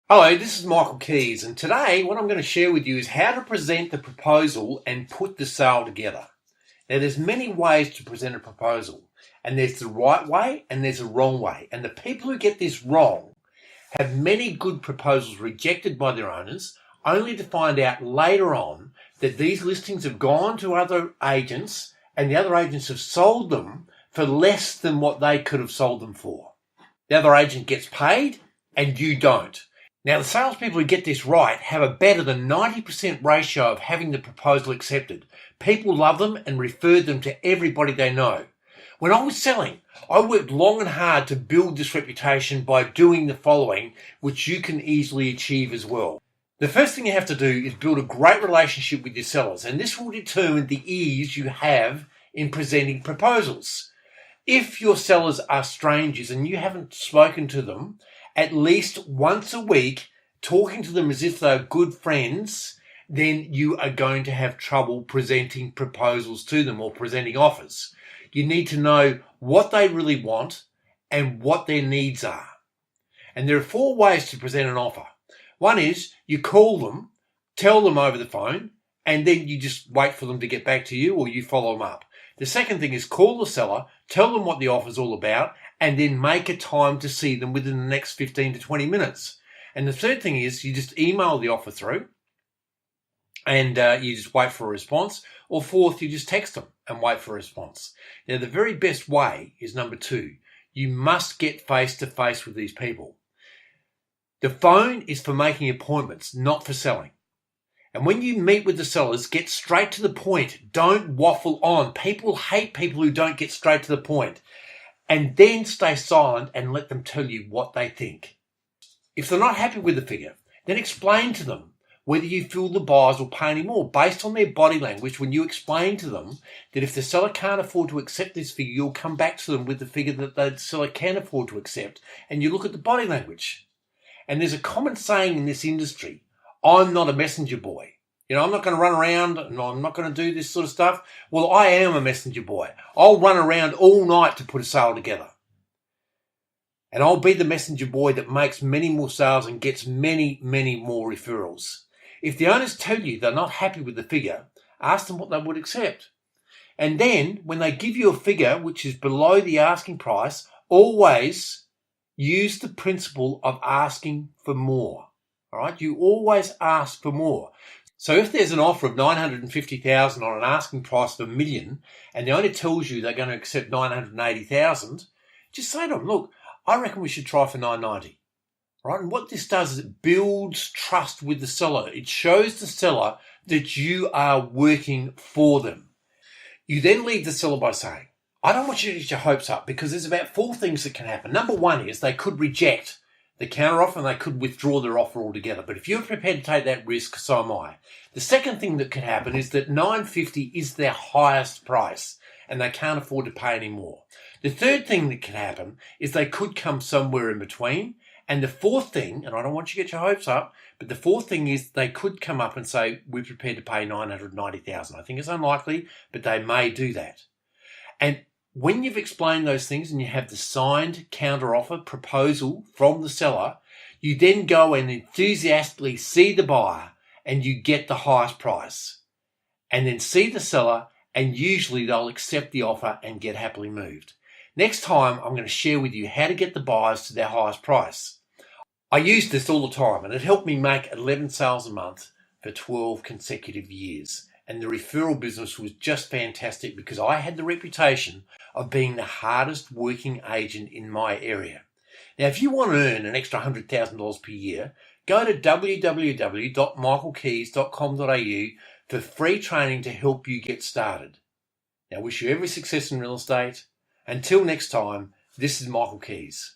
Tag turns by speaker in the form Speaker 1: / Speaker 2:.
Speaker 1: Hello, this is Michael Kies, and today what I'm going to share with you is how to present the proposal and put the sale together. Now, there's many ways to present a proposal, and there's the right way and there's a wrong way. And the people who get this wrong have many good proposals rejected by their owners, only to find out later on that these listings have gone to other agents and the other agents have sold them for less than what they could have sold them for. The other agent gets paid and you don't. Now, the salespeople who get this right have a better than 90% ratio of having the proposal accepted. People love them and refer them to everybody they know. When I was selling, I worked long and hard to build this reputation by doing the following, which you can easily achieve as well. The first thing you have to do is build a great relationship with your sellers, and this will determine the ease you have in presenting proposals. If your sellers are strangers and you haven't spoken to them, at least once a week, talking to them as if they're good friends, then you are going to have trouble presenting proposals to them or presenting offers. You need to know what they really want and what their needs are. And there are 4 ways to present an offer. One is you call them, tell them over the phone, and then you just wait for them to get back to you or you follow them up. The second thing is call the seller, tell them what the offer's all about, and then make a time to see them within the next 15 to 20 minutes. And the third thing is you just email the offer through and you just wait for a response. Or fourth, you just text them and wait for a response. Now, the very best way is number 2. You must get face to face with these people. The phone is for making appointments, not for selling. And when you meet with the sellers, get straight to the point. Don't waffle on. People hate people who don't get straight to the point. And then stay silent and let them tell you what they think. If they're not happy with the figure, then explain to them whether you feel the buyers will pay any more based on their body language. When you explain to them that if the seller can't afford to accept this figure, you'll come back to them with the figure that the seller can afford to accept, and you look at the body language. And there's a common saying in this industry, I'm not a messenger boy. I'm not going to run around and I'm not going to do this sort of stuff. Well, I am a messenger boy. I'll run around all night to put a sale together. And I'll be the messenger boy that makes many more sales and gets many, many more referrals. If the owners tell you they're not happy with the figure, ask them what they would accept. And then when they give you a figure which is below the asking price, always use the principle of asking for more. All right? You always ask for more. So if there's an offer of $950,000 on an asking price of $1 million, and the owner tells you they're going to accept $980,000, just say to them, look, I reckon we should try for $990. Right? And what this does is it builds trust with the seller. It shows the seller that you are working for them. You then leave the seller by saying, I don't want you to get your hopes up, because there's about 4 things that can happen. Number 1 is they could reject the counteroffer and they could withdraw their offer altogether. But if you're prepared to take that risk, so am I. The second thing that could happen is that $950 is their highest price and they can't afford to pay any more. The third thing that could happen is they could come somewhere in between. And the fourth thing, and I don't want you to get your hopes up, but the fourth thing is they could come up and say, we're prepared to pay $990,000. I think it's unlikely, but they may do that. And when you've explained those things and you have the signed counteroffer proposal from the seller, you then go and enthusiastically see the buyer and you get the highest price. And then see the seller, and usually they'll accept the offer and get happily moved. Next time, I'm going to share with you how to get the buyers to their highest price. I use this all the time, and it helped me make 11 sales a month for 12 consecutive years. And the referral business was just fantastic because I had the reputation of being the hardest working agent in my area. Now, if you want to earn an extra $100,000 per year, go to www.michaelkies.com.au for free training to help you get started. Now, I wish you every success in real estate. Until next time, this is Michael Kies.